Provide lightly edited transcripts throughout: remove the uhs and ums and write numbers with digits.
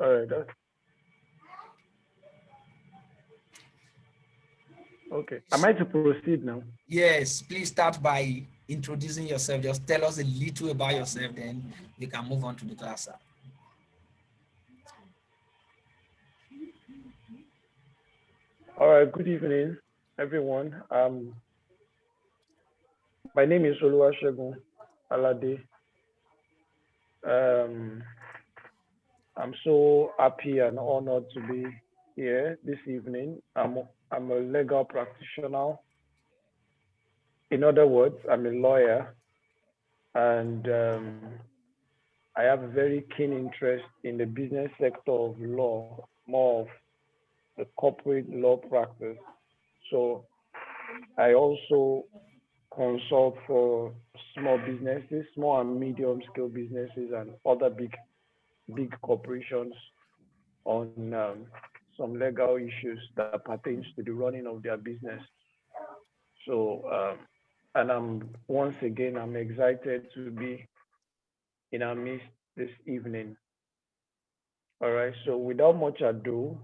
All right. Okay. Am I to proceed now? Yes, please start by introducing yourself. Just tell us a little about yourself, then we can move on to the class, sir. All right. Good evening, everyone. My name is Brr Segun Alade. Um, I'm so happy and honored to be here this evening. I'm a legal practitioner. In other words, I'm a lawyer, and I have a very keen interest in the business sector of law, more of the corporate law practice. So I also consult for small businesses, small and medium scale businesses, and other big corporations on some legal issues that pertains to the running of their business. So, and once again, I'm excited to be in our midst this evening. All right. So, without much ado,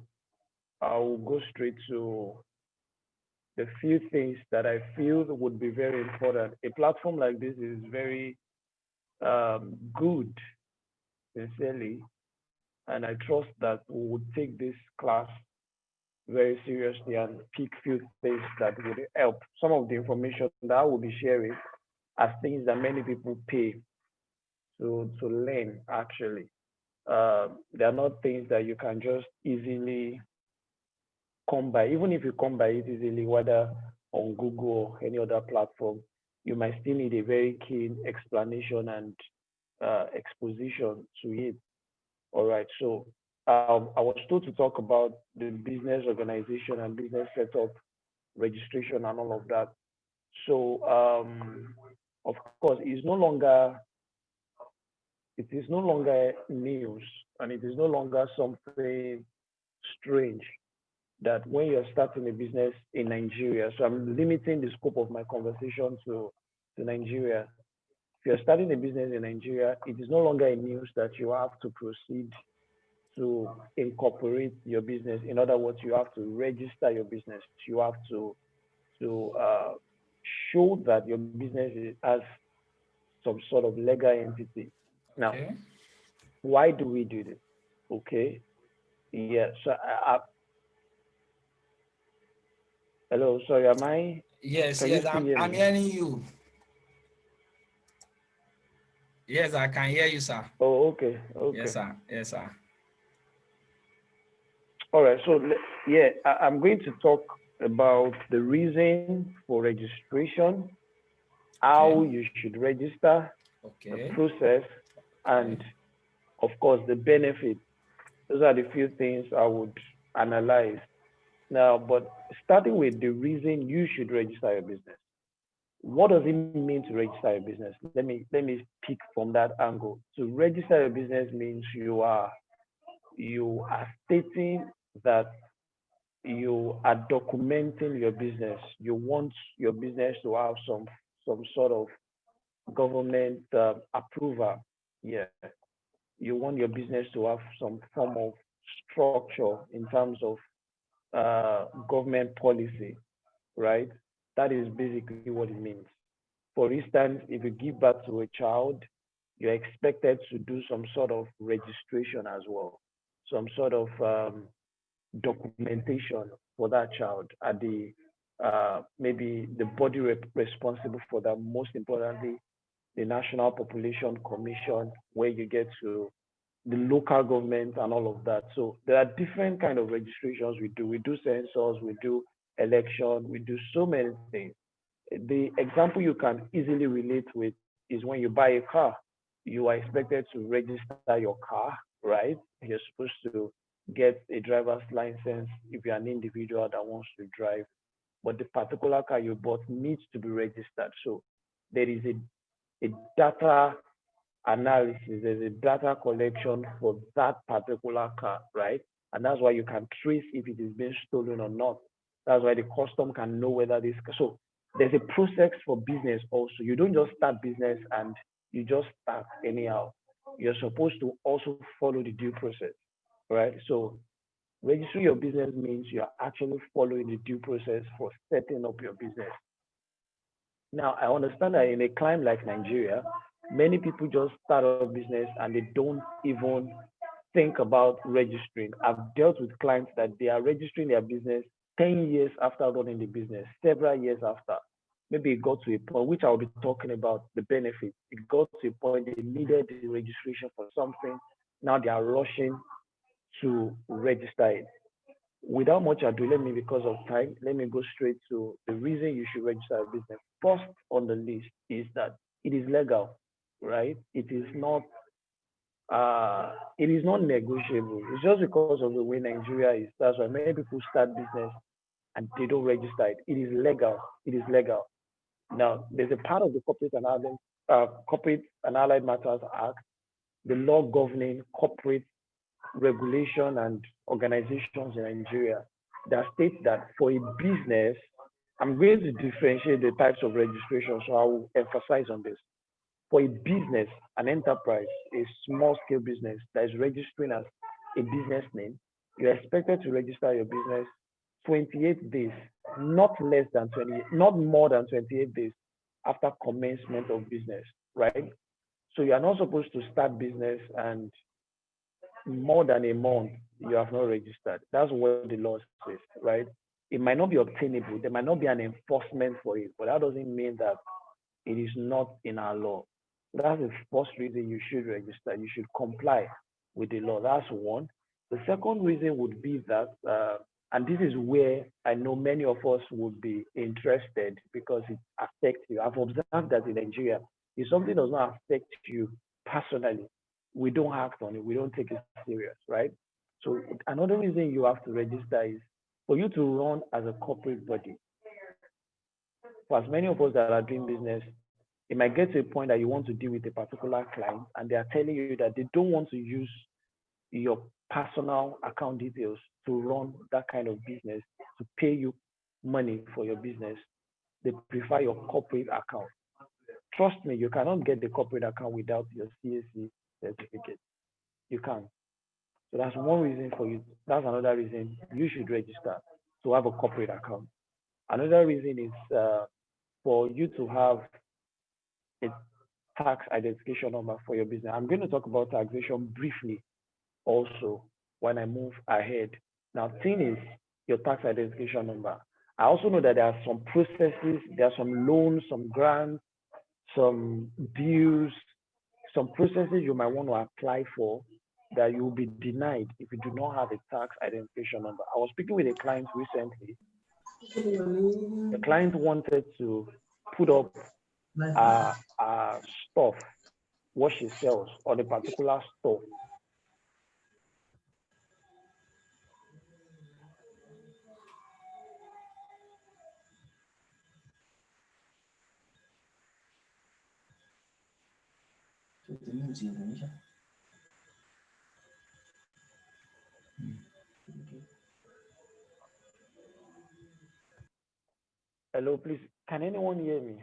I will go straight to the few things that I feel would be very important. A platform like this is very good, sincerely, and I trust that we would take this class very seriously and pick few things that would help. Some of the information that I will be sharing as things that many people pay to learn actually. They are not things that you can just easily come by. Even if you come by it easily, whether on Google or any other platform, you might still need a very keen explanation and exposition to it. All right. So I was told to talk about the business organization and business setup, registration, and all of that. So of course, it is no longer news, and it is no longer something strange that when you're starting a business in Nigeria. So I'm limiting the scope of my conversation to Nigeria. If you're starting a business in Nigeria, it is no longer a news that you have to proceed to incorporate your business. In other words, you have to register your business. You have to show that your business has some sort of legal entity. Now, Okay. why do we do this? Okay. Yeah. So, hello. Sorry. Am I? Yes, Can you yes, still hear I'm me? hearing you. Yes, I can hear you, sir. Oh, okay. Yes, Okay. sir. Yes, sir. All right. So, yeah, I'm going to talk about the reason for registration, Okay. how you should register, the Okay. process, Okay. and of course, the benefit. Those are the few things I would analyze. Now, but starting with the reason you should register your business. What does it mean to register your business? Let me pick from that angle. To register your business means you are stating that you are documenting your business. You want your business to have some sort of government approval. Yeah, you want your business to have some form of structure in terms of government policy, right? That is basically what it means. For instance, if you give birth to a child, you're expected to do some sort of registration as well, some sort of documentation for that child at the maybe the body responsible for that. Most importantly, the National Population Commission, where you get to the local government and all of that. So there are different kind of registrations we do. We do census, we do election, we do so many things. The example you can easily relate with is when you buy a car. You are expected to register your car, right? You're supposed to get a driver's license if you're an individual that wants to drive. But the particular car you bought needs to be registered. So there is a data analysis, there's a data collection for that particular car, right? And that's why you can trace if it is being stolen or not. That's why the custom can know whether this. So there's a process for business also. You don't just start business and you just start anyhow. You're supposed to also follow the due process. right? So registering your business means you are actually following the due process for setting up your business. Now, I understand that in a climate like Nigeria, many people just start up business and they don't even think about registering. I've dealt with clients that they are registering their business 10 years after running the business, several years after. Maybe it got to a point, which I'll be talking about the benefits. It got to a point they needed the registration for something. Now they are rushing to register it. Without much ado, let me, because of time, let me go straight to the reason you should register a business. First on the list is that it is legal, right? It is not negotiable. It's just because of the way Nigeria is. That's why many people start business and they don't register it. It is legal. It is legal. Now, there's a part of the Corporate and Allied Matters Act, the law governing corporate regulation and organizations in Nigeria that states that for a business, I'm going to differentiate the types of registration, so I will emphasize on this. For a business, an enterprise, a small scale business that is registering as a business name, you're expected to register your business 28 days, not less than 20, not more than 28 days after commencement of business, right? So you are not supposed to start business and more than a month you have not registered. That's what the law says, right? It might not be obtainable. There might not be an enforcement for it, but that doesn't mean that it is not in our law. That's the first reason you should register. You should comply with the law. That's one. The second reason would be that, and this is where I know many of us would be interested because it affects you. I've observed that in Nigeria, if something does not affect you personally, we don't act on it. We don't take it serious, right? So another reason you have to register is for you to run as a corporate body. For as many of us that are doing business, it might get to a point that you want to deal with a particular client and they are telling you that they don't want to use your personal account details to run that kind of business, to pay you money for your business. They prefer your corporate account. Trust me, you cannot get the corporate account without your CAC certificate. You can't. So that's one reason for you. That's another reason you should register to have a corporate account. Another reason is for you to have a tax identification number for your business. I'm going to talk about taxation briefly also when I move ahead. Now, thing is your tax identification number. I also know that there are some processes, there are some loans, some grants, some deals, some processes you might want to apply for that you will be denied if you do not have a tax identification number. I was speaking with a client recently. The client wanted to put up a stuff, what she sells on a particular store. Hello, please. Can anyone hear me?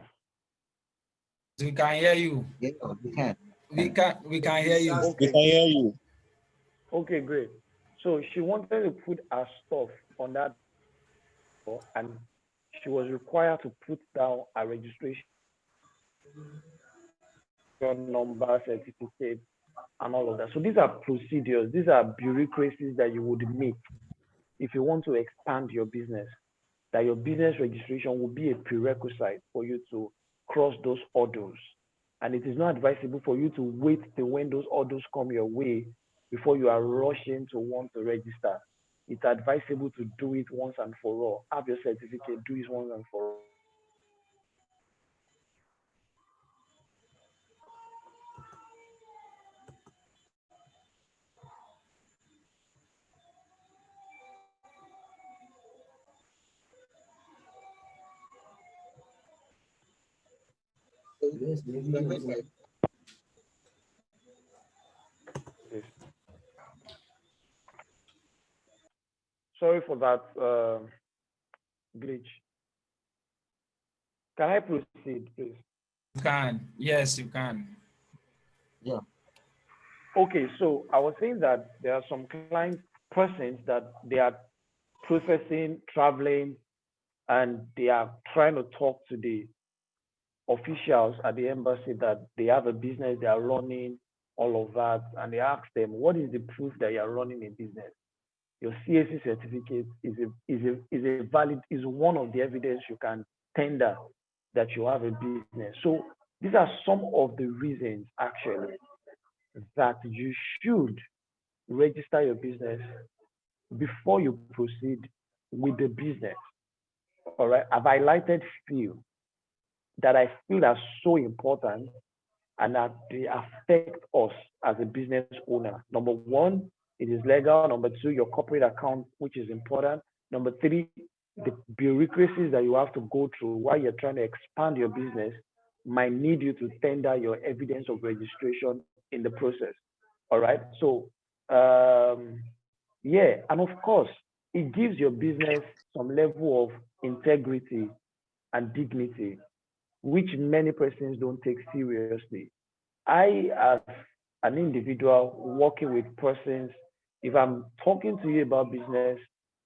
We can hear you. Yeah, we can. We can hear you. We Okay, can hear you. okay, great. So she wanted to put her stuff on that store and she was required to put down a registration number, certificate, and all of that. So these are procedures, these are bureaucracies that you would meet if you want to expand your business, that your business registration will be a prerequisite for you to cross those hurdles. And it is not advisable for you to wait till when those hurdles come your way before you are rushing to want to register. It's advisable to do it once and for all. Have your certificate, do it once and for all. Yes. Sorry for that glitch. Can I proceed, please? You can. Yes, you can. Yeah. Okay, so I was saying that there are some client persons that they are processing, traveling, and they are trying to talk to the officials at the embassy that they have a business, they are running, all of that, and they ask them, what is the proof that you are running a business? Your CAC certificate is a valid is one of the evidence you can tender that you have a business. So these are some of the reasons actually that you should register your business before you proceed with the business. All right. I've highlighted few that I feel are so important and that they affect us as a business owner. Number one, it is legal. Number two, your corporate account, which is important. Number three, the bureaucracies that you have to go through while you're trying to expand your business might need you to tender your evidence of registration in the process. All right. So, yeah, and of course, it gives your business some level of integrity and dignity, which many persons don't take seriously. I, as an individual working with persons, if I'm talking to you about business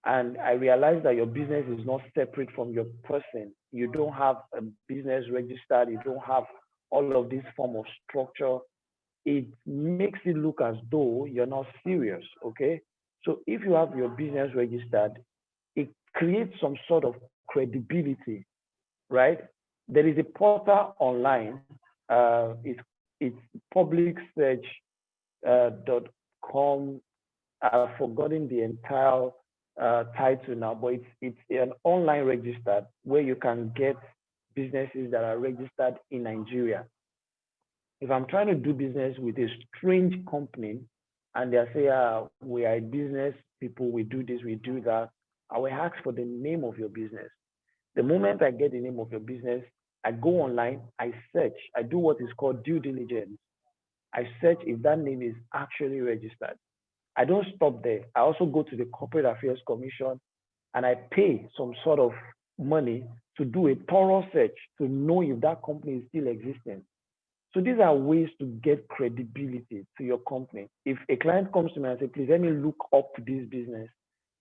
and I realize that your business is not separate from your person, you don't have a business registered, you don't have all of this form of structure, it makes it look as though you're not serious. Okay. So if you have your business registered, it creates some sort of credibility, right? There is a portal online. It's public search .com. I've forgotten the entire title now, but it's an online registered where you can get businesses that are registered in Nigeria. If I'm trying to do business with a strange company and they say, we are business people, we do this, we do that, I will ask for the name of your business. The moment I get the name of your business, I go online, I search, I do what is called due diligence. I search if that name is actually registered. I don't stop there. I also go to the Corporate Affairs Commission and I pay some sort of money to do a thorough search to know if that company is still existing. So these are ways to get credibility to your company. If a client comes to me and says, please let me look up this business,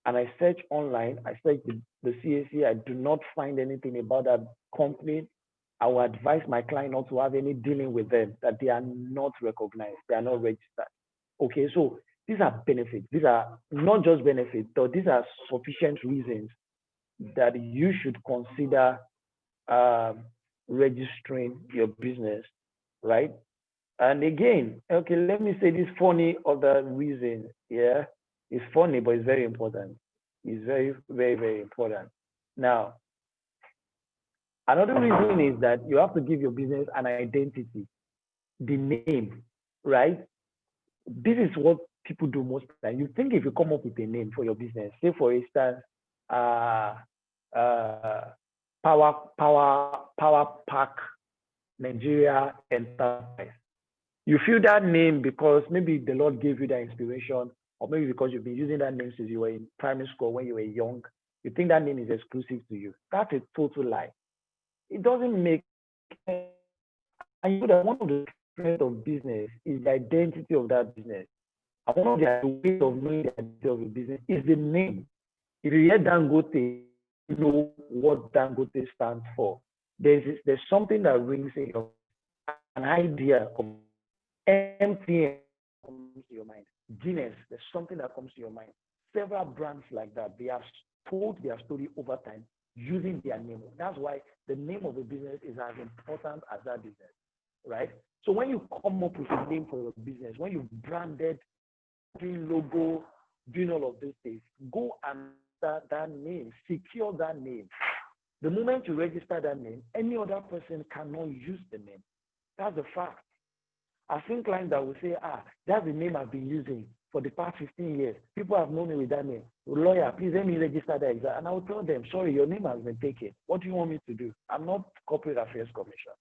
and I search online, I search the CAC, I do not find anything about that company, I will advise my client not to have any dealing with them, that they are not recognized, they are not registered. Okay, so these are benefits. These are not just benefits, though these are sufficient reasons that you should consider um, registering your business, right? And again, okay, let me say this funny other reason. Yeah, it's funny, but it's very important. It's very, very, very important. Now, another reason is that you have to give your business an identity, the name, right? This is what people do most of the time. You think if you come up with a name for your business, say for instance, uh, uh, Power Park Nigeria Enterprise. You feel that name because maybe the Lord gave you that inspiration, or maybe because you've been using that name since you were in primary school when you were young. You think that name is exclusive to you. That's a total lie. It doesn't make any sense. And you know that one of the strengths of business is the identity of that business. And one of the ways of knowing the identity of a business is the name. If you hear Dangote, you know what Dangote stands for. There's something that rings in your an idea of MTN comes to your mind. Guinness, there's something that comes to your mind. Several brands like that, they have told their story over time using their name. That's why the name of a business is as important as that business, right? So when you come up with a name for your business, when you've branded, doing logo, doing all of those things, go and register that name, secure that name. The moment you register that name, any other person cannot use the name. That's the fact. I've seen clients that will say, that's the name I've been using for the past 15 years. People have known me with that name. Lawyer, please let me register that exact. And I will tell them, sorry, your name has been taken. What do you want me to do? I'm not Corporate Affairs Commission.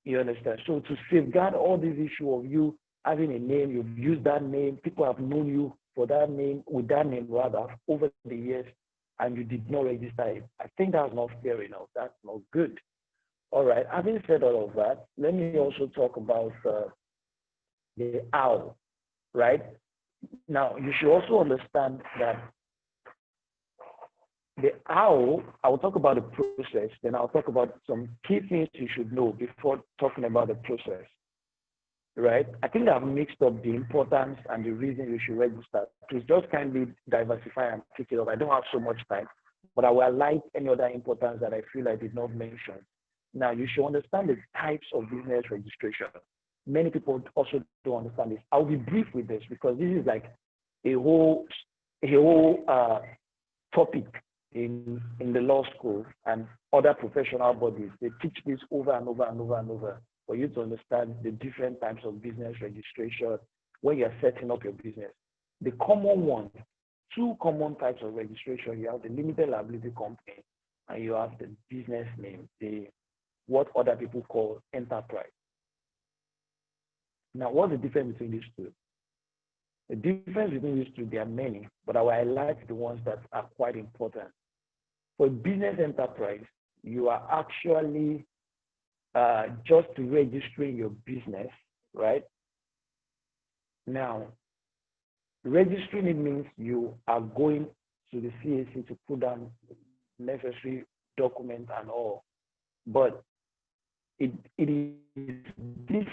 You understand? So to safeguard all this issue of you having a name, you've used that name, people have known you for that name, with that name rather, over the years, and you did not register it. I think that's not fair enough. That's not good. All right. Having said all of that, let me also talk about the how. right? Now, you should also understand that the how, I will talk about the process, then I'll talk about some key things you should know before talking about the process, right? I think I've mixed up the importance and the reason you should register. Please just kindly diversify and pick it up. I don't have so much time, but I will highlight any other importance that I feel I did not mention. Now, you should understand the types of business registration. Many people also don't understand this. I'll be brief with this because this is like a whole topic in the law school and other professional bodies. They teach this over and over and over and over for you to understand the different types of business registration when you're setting up your business. The common one, two common types of registration, you have the limited liability company and you have the business name, the what other people call enterprise. Now, what's the difference between these two? The difference between these two, there are many, but I will highlight the ones that are quite important. For a business enterprise, you are actually just registering your business, right? Now, registering it means you are going to the CAC to put down necessary documents and all, but it is this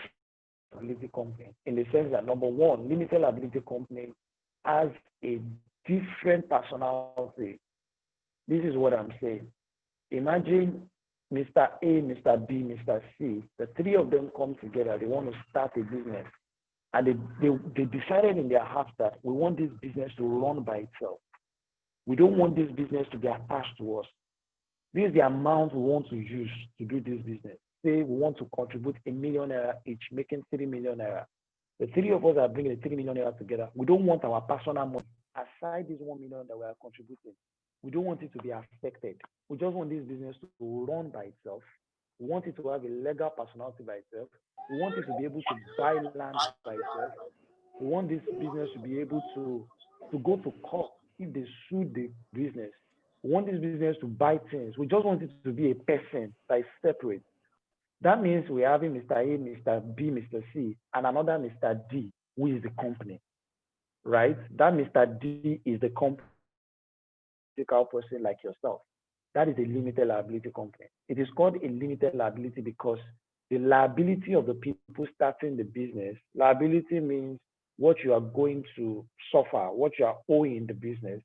liability company in the sense that number one, limited liability company has a different personality. This is what I'm saying. Imagine Mr. A, Mr. B, Mr. C, the three of them come together, they want to start a business. And they decided in their hearts that we want this business to run by itself. We don't want this business to be attached to us. This is the amount we want to use to do this business. Say we want to contribute ₦1 million each, making ₦3 million. The three of us are bringing the ₦3 million together. We don't want our personal money aside this 1 million that we are contributing. We don't want it to be affected. We just want this business to run by itself. We want it to have a legal personality by itself. We want it to be able to buy land by itself. We want this business to be able to go to court if they sue the business. We want this business to buy things. We just want it to be a person that is separate. That means we're having Mr. A, Mr. B, Mr. C, and another Mr. D, who is the company, right? That Mr. D is the company, person like yourself. That is a limited liability company. It is called a limited liability because the liability of the people starting the business, liability means what you are going to suffer, what you are owing the business,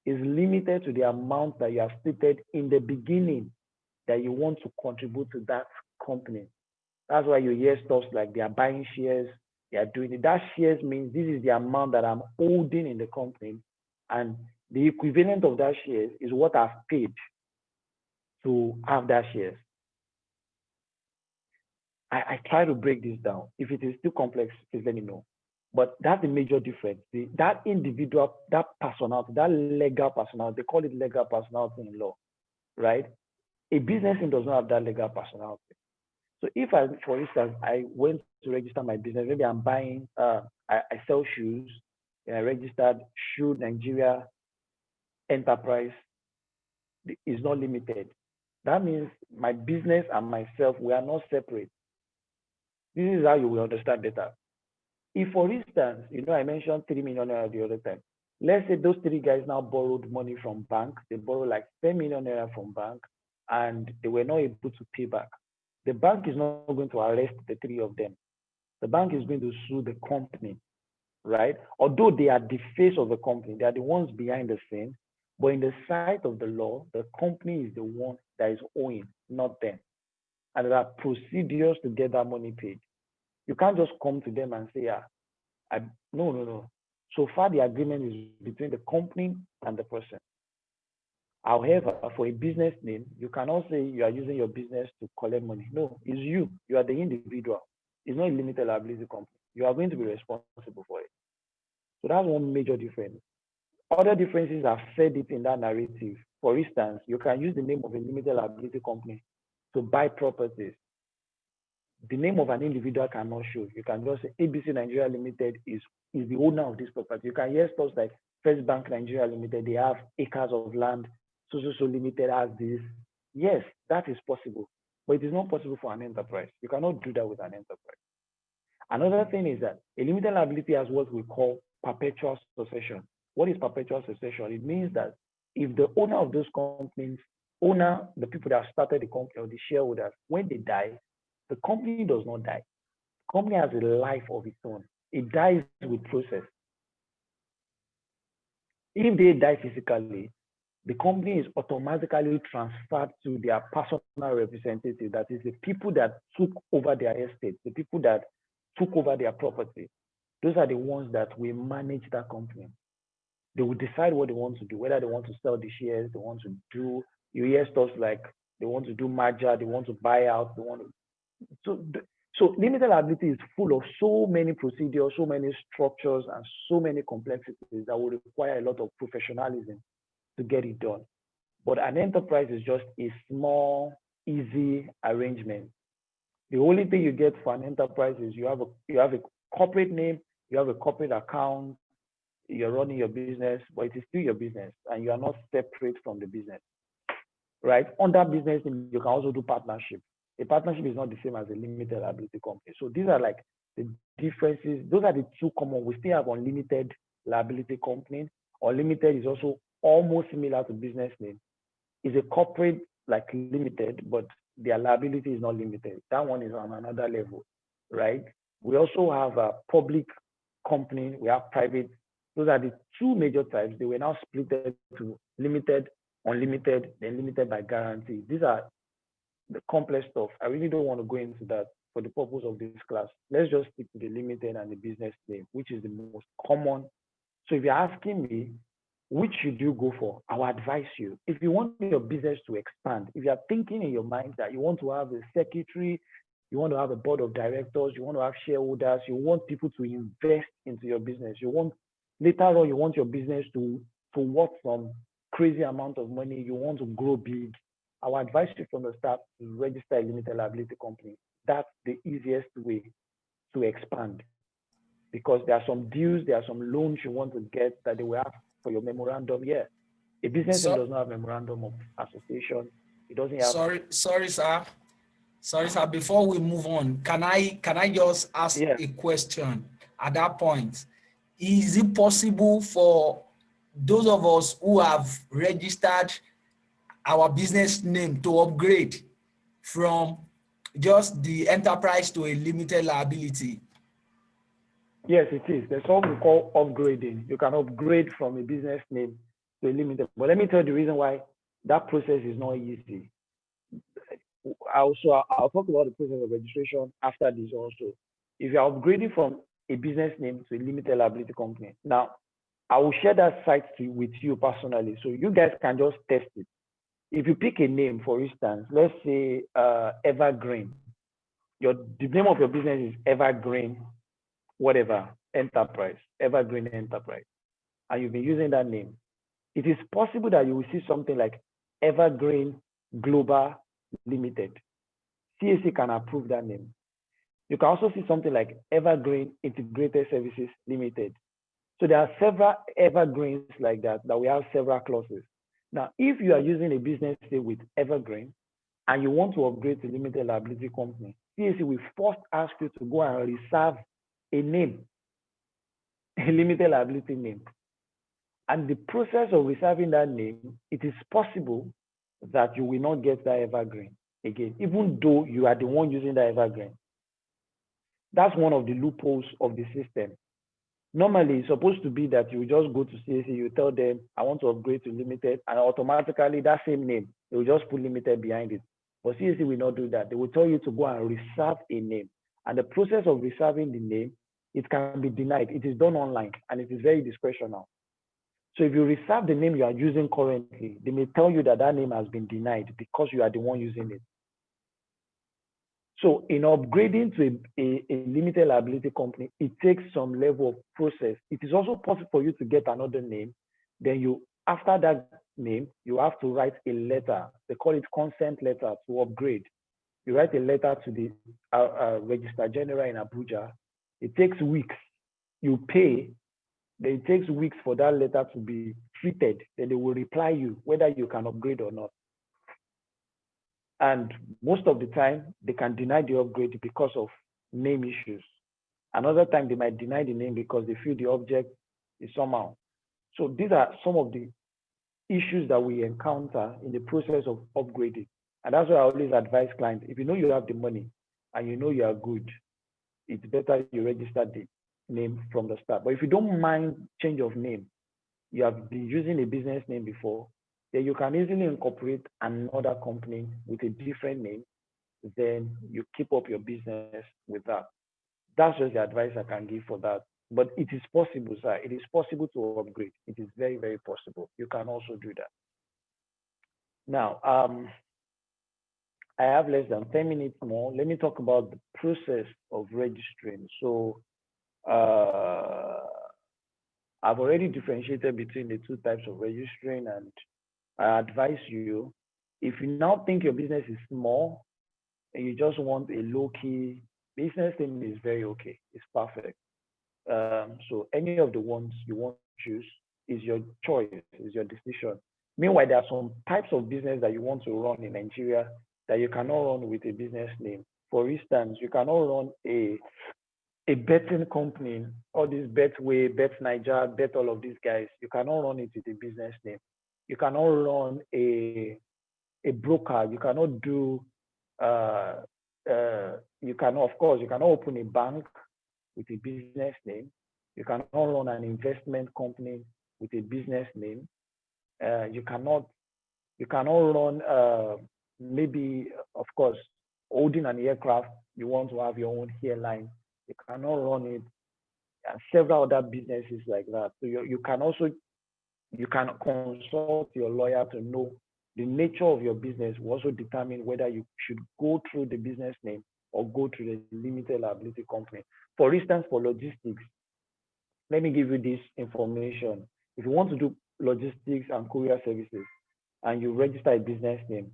is limited to the amount that you have stated in the beginning that you want to contribute to that company. That's why you hear stuff like they are buying shares, they are doing it. That shares means this is the amount that I'm holding in the company, and the equivalent of that shares is what I've paid to have that shares. I try to break this down. If it is too complex, please let me know. But that's the major difference. That individual, that personality, that legal personality, they call it legal personality in law, right? A business does not have that legal personality. So if I, for instance, I went to register my business, maybe I'm buying, I sell shoes, and I registered Shoe Nigeria Enterprise is not limited. That means my business and myself, we are not separate. This is how you will understand better. If, for instance, I mentioned ₦3 million the other time. Let's say those three guys now borrowed money from bank. They borrowed like ₦10 million from bank, and they were not able to pay back. The bank is not going to arrest the three of them. The bank is going to sue the company, right? Although they are the face of the company, they are the ones behind the scene. But in the sight of the law, the company is the one that is owing, not them. And there are procedures to get that money paid. You can't just come to them and say, no. So far, the agreement is between the company and the person. However, for a business name, you cannot say you are using your business to collect money. No, it's you. You are the individual. It's not a limited liability company. You are going to be responsible for it. So that's one major difference. Other differences are fed it in that narrative. For instance, you can use the name of a limited liability company to buy properties. The name of an individual cannot show. You can just say ABC Nigeria Limited is the owner of this property. You can hear stuff like First Bank Nigeria Limited, they have acres of land, so limited as this. Yes, that is possible, but it is not possible for an enterprise. You cannot do that with an enterprise. Another thing is that a limited liability has what we call perpetual succession. What is perpetual succession? It means that if the owner of those companies, the people that started the company or the shareholders, when they die, the company does not die. The company has a life of its own. It dies with process. If they die physically, the company is automatically transferred to their personal representative, that is the people that took over their estate, the people that took over their property. Those are the ones that will manage that company. They will decide what they want to do, whether they want to sell the shares, they want to do, you hear stuff like they want to do merger, they want to buy out, they want to. So, so limited liability is full of so many procedures, so many structures, and so many complexities that will require a lot of professionalism to get it done. But an enterprise is just a small, easy arrangement. The only thing you get for an enterprise is you have a corporate name, you have a corporate account, you're running your business, but it is still your business and you are not separate from the business, right? Under business name, you can also do partnership. A partnership is not the same as a limited liability company. So these are like the differences. Those are the two common. We still have unlimited liability company. Unlimited is also almost similar to business name. Is a corporate like limited, but their liability is not limited. That one is on another level, right? We also have a public company, we have private. Those are the two major types. They were now split to limited, unlimited, then limited by guarantee. These are the complex stuff. I really don't want to go into that for the purpose of this class. Let's just stick to the limited and the business name, which is the most common. So if you're asking me, which should you go for? I will advise you. If you want your business to expand, if you're thinking in your mind that you want to have a secretary, you want to have a board of directors, you want to have shareholders, you want people to invest into your business, you want later on you want your business to worth some crazy amount of money, you want to grow big, I will advise you from the start to register a limited liability company. That's the easiest way to expand because there are some deals, there are some loans you want to get that they will have for your memorandum. Yeah, a business name So does not have memorandum of association. It doesn't have. sorry, sir. Sorry, sir. Before we move on, can I just ask Yeah. a question at that point? Is it possible for those of us who have registered our business name to upgrade from just the enterprise to a limited liability? Yes, it is. There's something we call upgrading. You can upgrade from a business name to a limited. But let me tell you the reason why that process is not easy. I'll talk about the process of registration after this also. If you're upgrading from a business name to a limited liability company, now I will share that site with you personally, so you guys can just test it. If you pick a name, for instance, let's say Evergreen. The name of your business is Evergreen, whatever enterprise, Evergreen Enterprise, and you've been using that name. It is possible that you will see something like Evergreen Global Limited. CAC can approve that name. You can also see something like Evergreen Integrated Services Limited. So there are several evergreens like that we have several clauses. Now, if you are using a business name with Evergreen and you want to upgrade to limited liability company, CAC will first ask you to go and reserve a name, a limited liability name. And the process of reserving that name, it is possible that you will not get that evergreen again, even though you are the one using that evergreen. That's one of the loopholes of the system. Normally, it's supposed to be that you just go to CAC, you tell them, I want to upgrade to limited, and automatically that same name, they will just put limited behind it. But CAC will not do that. They will tell you to go and reserve a name. And the process of reserving the name, it can be denied. It is done online, and it is very discretional. So if you reserve the name you are using currently, they may tell you that that name has been denied because you are the one using it. So in upgrading to a limited liability company, it takes some level of process. It is also possible for you to get another name. Then after that name, you have to write a letter. They call it consent letter to upgrade. You write a letter to the Registrar General in Abuja. It takes weeks. You pay. Then it takes weeks for that letter to be treated. Then they will reply you whether you can upgrade or not. And most of the time, they can deny the upgrade because of name issues. Another time they might deny the name because they feel the object is somehow. So these are some of the issues that we encounter in the process of upgrading. And that's why I always advise clients, if you know you have the money and you know you are good, it's better you register the name from the start. But if you don't mind change of name, you have been using a business name before, then you can easily incorporate another company with a different name. Then you keep up your business with that. That's just the advice I can give for that. But it is possible, sir. It is possible to upgrade. It is very, very possible. You can also do that. Now, I have less than 10 minutes more. Let me talk about the process of registering. So, uh, I've already differentiated between the two types of registering, and I advise you, if you now think your business is small and you just want a low key business name, is very okay. It's perfect. So any of the ones you want to choose is your choice, is your decision. Meanwhile, there are some types of business that you want to run in Nigeria that you cannot run with a business name. For instance, you cannot run a betting company, all these Betway, Bet Niger, Bet all of these guys. You cannot run it with a business name. You cannot run a broker. You cannot do uh, you cannot, of course, you cannot open a bank with a business name. You cannot run an investment company with a business name. You cannot run maybe, of course, holding an aircraft. You want to have your own airline. You cannot run it, and several other businesses like that. So you can also you can consult your lawyer to know the nature of your business will also determine whether you should go through the business name or go through the limited liability company. For instance, for logistics, let me give you this information. If you want to do logistics and courier services and you register a business name,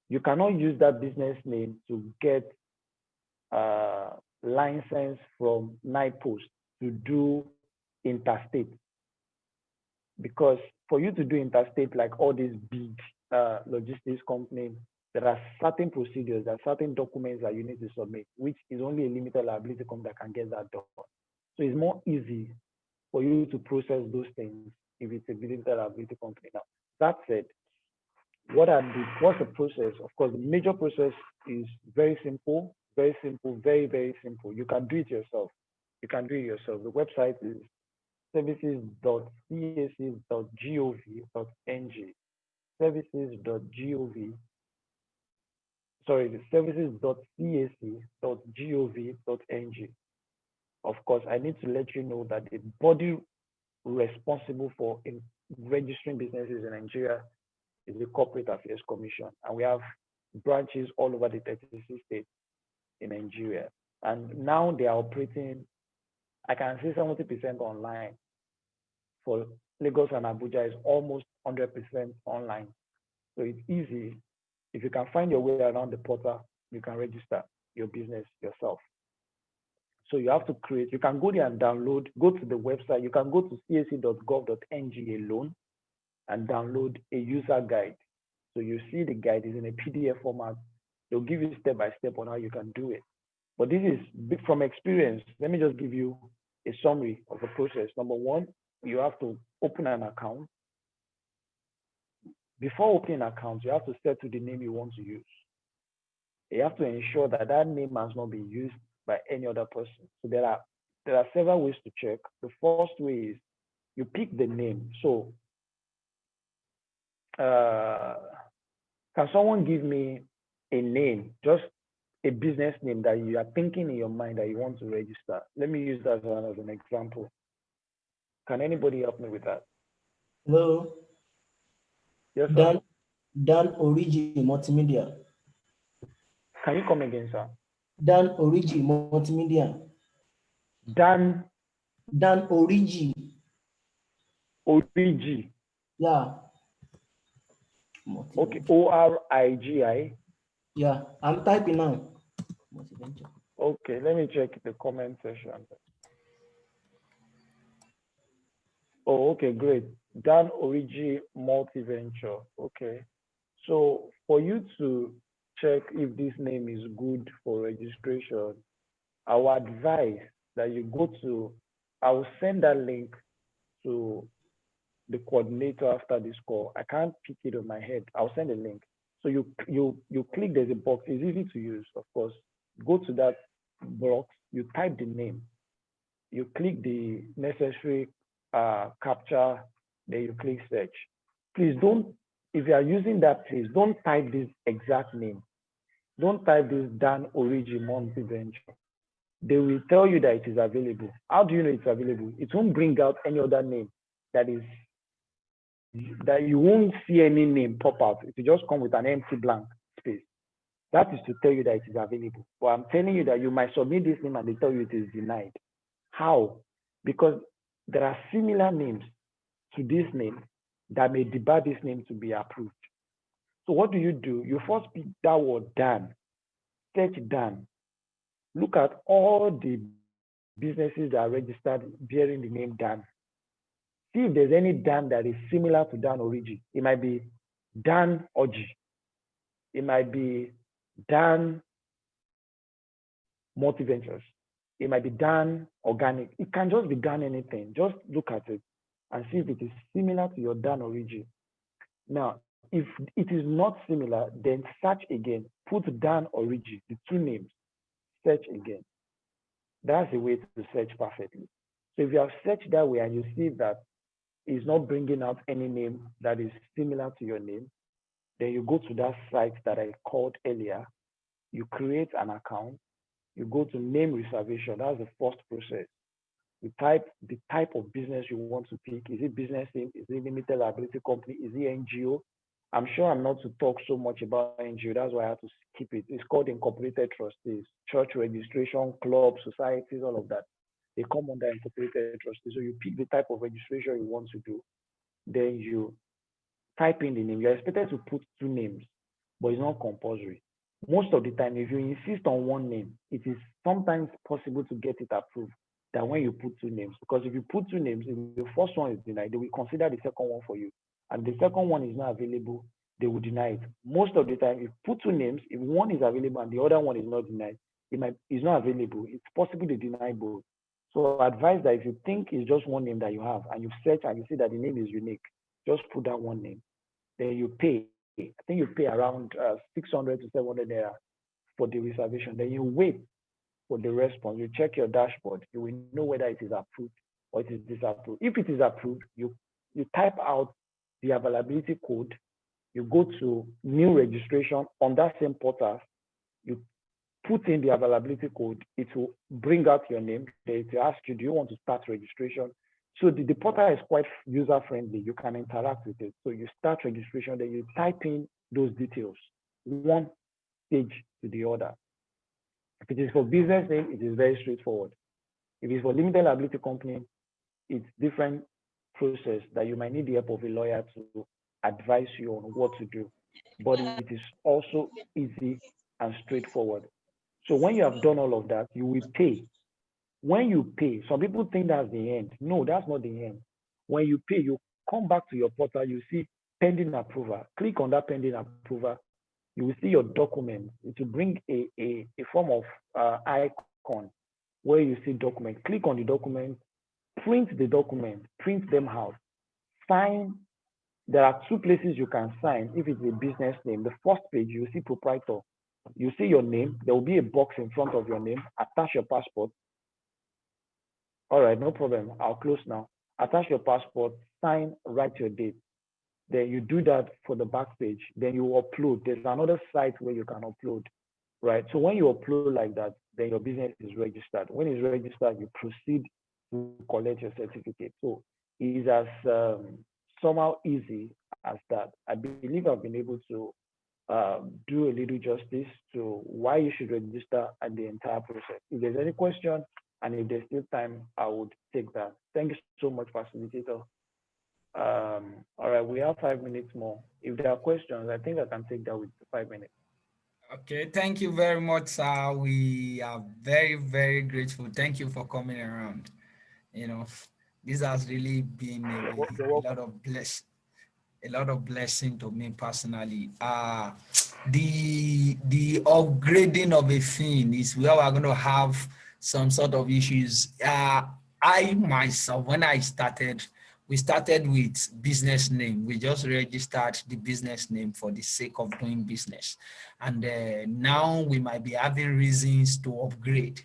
you cannot use that business name to get uh, license from NIPOST to do interstate, because for you to do interstate like all these big logistics companies, there are certain procedures, there are certain documents that you need to submit, which is only a limited liability company that can get that done. So it's more easy for you to process those things if it's a limited liability company. Now, that said, what's the process? Of course, the major process is very simple, very, very simple. You can do it yourself. You can do it yourself. The website is services.cac.gov.ng. Services.gov, sorry, the services.cac.gov.ng. Of course, I need to let you know that the body responsible for registering businesses in Nigeria is the Corporate Affairs Commission, and we have branches all over the 36 states in Nigeria. And now they are operating, I can say 70% online. For Lagos and Abuja is almost 100% online. So it's easy. If you can find your way around the portal, you can register your business yourself. So you have to create, you can go there and download, go to the website, you can go to cac.gov.ng alone and download a user guide. So you see the guide is in a PDF format. They'll give you step by step on how you can do it. But this is from experience. Let me just give you a summary of the process. Number one, you have to open an account. Before opening an account, you have to set to the name you want to use. You have to ensure that that name has not been used by any other person. So there are several ways to check. The first way is you pick the name. So uh, can someone give me a name, just a business name that you are thinking in your mind that you want to register? Let me use that as an example. Can anybody help me with that? Hello, Yes, sir. Dan Origi Multimedia. Can you come again, sir? Dan Origi Multimedia. Dan Dan Origi. Origi. Yeah. Okay, Multiventure. ORIGI. Yeah, I'm typing now. Multiventure. Okay, let me check the comment section. Oh, okay, great. Dan Origi Multiventure. Okay. So for you to check if this name is good for registration, our advice that you go to, I will send that link to the coordinator after this call. I can't pick it on my head. I'll send a link. So you click, there's a box. It's easy to use, of course. Go to that box, you type the name, you click the necessary captcha, then you click search. Please don't, if you are using that, please don't type this exact name. Don't type this Dan Origi Monthly Venture. They will tell you that it is available. How do you know it's available? It won't bring out any other name that is that you won't see any name pop out. It will just come with an empty blank space. That is to tell you that it is available. But I'm telling you that you might submit this name and they tell you it is denied. How? Because there are similar names to this name that may debar this name to be approved. So what do? You first pick that word Dan, search Dan. Look at all the businesses that are registered bearing the name Dan. See if there's any Dan that is similar to Dan Origi. It might be Dan Oji. It might be Dan Multiventures. It might be Dan Organic. It can just be Dan anything. Just look at it and see if it is similar to your Dan Origi. Now, if it is not similar, then search again. Put Dan Origi, the two names. Search again. That's the way to search perfectly. So if you have searched that way and you see that it's not bringing out any name that is similar to your name, then you go to that site that I called earlier. You create an account. You go to name reservation. That's the first process. You type the type of business you want to pick. Is it business name? Is it limited liability company? Is it NGO? I'm sure I'm not to talk so much about NGO. That's why I have to skip it. It's called incorporated trustees, church registration, clubs, societies, all of that. They come under incorporated trustees. So you pick the type of registration you want to do. Then you type in the name. You're expected to put two names, but it's not compulsory. Most of the time, if you insist on one name, it is sometimes possible to get it approved than when you put two names. Because if you put two names, if the first one is denied, they will consider the second one for you. And the second one is not available, they will deny it. Most of the time, if you put two names, if one is available and the other one is not denied, it's not available. It's possible to deny both. So I advise that if you think it's just one name that you have and you search and you see that the name is unique, just put that one name. Then you pay. I think you pay around 600 to 700 naira for the reservation. Then you wait for the response. You check your dashboard. You will know whether it is approved or it is disapproved. If it is approved, you type out the availability code. You go to new registration on that same portal. You put in the availability code. It will bring out your name. It will ask you, do you want to start registration? So the portal is quite user-friendly. You can interact with it. So you start registration, then you type in those details, one stage to the other. If it is for business name, it is very straightforward. If it's for limited liability company, it's different process that you might need the help of a lawyer to advise you on what to do. But it is also easy and straightforward. So when you have done all of that, you will pay. When you pay, some people think that's the end. No, that's not the end. When you pay, you come back to your portal, you see pending approval. Click on that pending approval. You will see your document. It will bring a form of icon where you see document. Click on the document, print the document, print them out. Sign. There are two places you can sign if it's a business name. The first page, you see proprietor. You see your name. There will be a box in front of your name. Attach your passport. All right, no problem. I'll close now. Attach your passport, sign, write your date. Then you do that for the back page. Then you upload. There's another site where you can upload, right? So when you upload like that, then your business is registered. When it's registered, you proceed to collect your certificate. So it is as somehow easy as that. I believe I've been able to do a little justice to why you should register and the entire process. If there's any question, and if there's still time, I would take that. Thank you so much, facilitator. All right, we have 5 minutes more. If there are questions, I think I can take that with 5 minutes. Okay, thank you very much, sir. We are very, very grateful. Thank you for coming around. You know, this has really been a lot of blessing to me personally. The upgrading of a thing is where we're going to have some sort of issues. I myself, when I started, we started with business name. We just registered the business name for the sake of doing business. And now we might be having reasons to upgrade.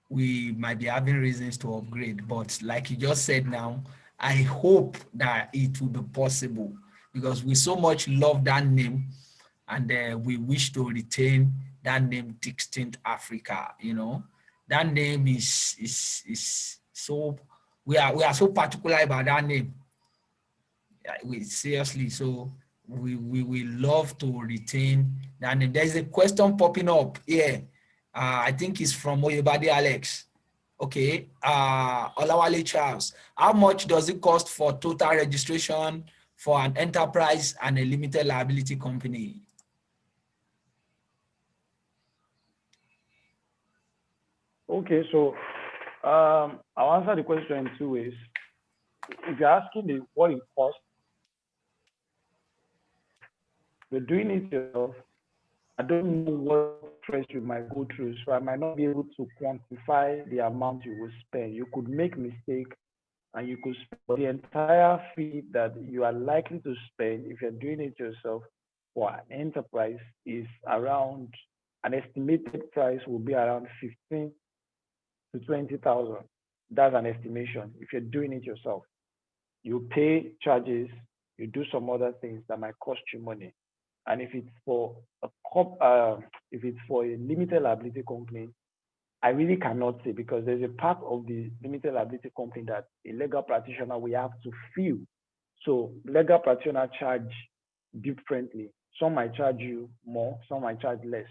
We might be having reasons to upgrade, but like you just said now, I hope that it will be possible because we so much love that name and we wish to retain that name, Distinct Africa. You know, that name is so, we are so particular about that name. We seriously, so we love to retain that name. There's a question popping up here. I think it's from Oyebade Alex. Okay, Olawale Charles. How much does it cost for total registration for an enterprise and a limited liability company? Okay, so I'll answer the question in two ways. If you're asking me what it costs, you're doing it yourself. I don't know what stress you might go through, so I might not be able to quantify the amount you will spend. You could make mistake and you could spend the entire fee that you are likely to spend if you're doing it yourself for an enterprise is around an estimated price will be around 15 to 20,000. That's an estimation if you're doing it yourself. You pay charges, you do some other things that might cost you money. And if it's for a limited liability company, I really cannot say because there's a part of the limited liability company that a legal practitioner we have to fill. So legal practitioner charge differently. Some might charge you more, some might charge less.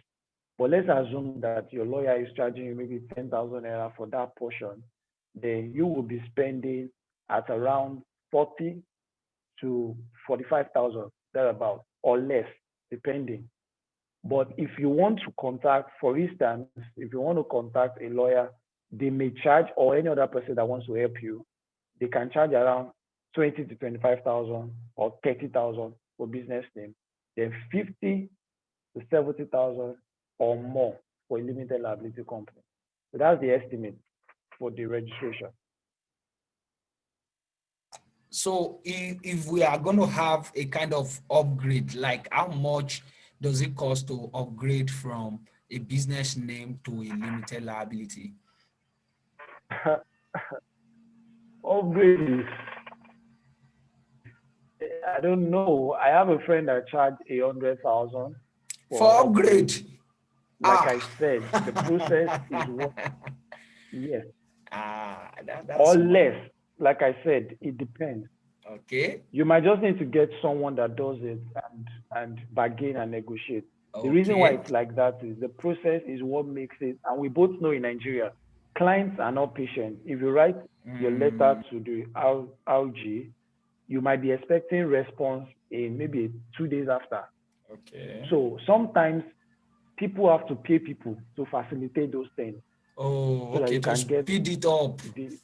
But let's assume that your lawyer is charging you maybe 10,000 naira for that portion, then you will be spending at around 40 to 45,000 thereabout or less, depending. But if you want to contact, for instance, if you want to contact a lawyer, they may charge or any other person that wants to help you, they can charge around 20 to 25,000 or 30,000 for business name, then 50 to 70,000 or more for a limited liability company. So that's the estimate for the registration. So if we are going to have a kind of upgrade, like how much does it cost to upgrade from a business name to a limited liability? Upgrade is, I don't know. I have a friend that charged 100,000 For for upgrade. upgrade? Like I said, the process is what, yes, That's or less. Like I said, it depends. okay. You might just need to get someone that does it and bargain and negotiate. The reason why Okay. it's like that is the process is what makes it, and we both know in Nigeria, clients are not patient. If you write your letter to the RG, you might be expecting response in maybe 2 days after. Okay. So sometimes people have to pay people to facilitate those things Oh, so that okay. you To can get speed it up.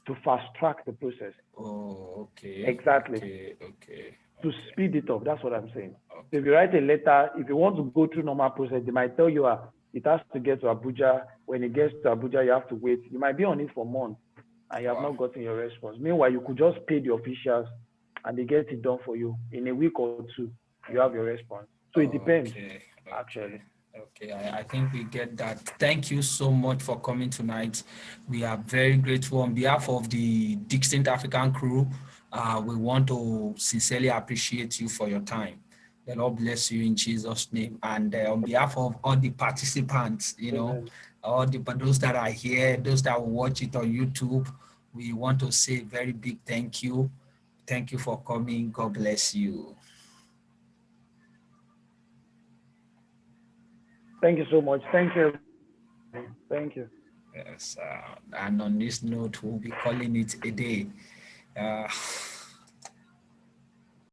to fast track the process. Oh, okay. Exactly. Okay. To speed it up. That's what I'm saying. Okay. So if you write a letter, if you want to go through normal process, they might tell you it has to get to Abuja. When it gets to Abuja, you have to wait. You might be on it for months and you have not gotten your response. Meanwhile, you could just pay the officials and they get it done for you. In a week or two, you have your response. So it depends, actually. Okay, I think we get that. Thank you so much for coming tonight. We are very grateful on behalf of the Distinct African crew. We want to sincerely appreciate you for your time. The Lord bless you in Jesus' name. And on behalf of all the participants, Amen. all those that are here, those that will watch it on YouTube, we want to say very big thank you. Thank you for coming. God bless you. Thank you so much. Thank you. Thank you. Yes, and on this note, we'll be calling it a day.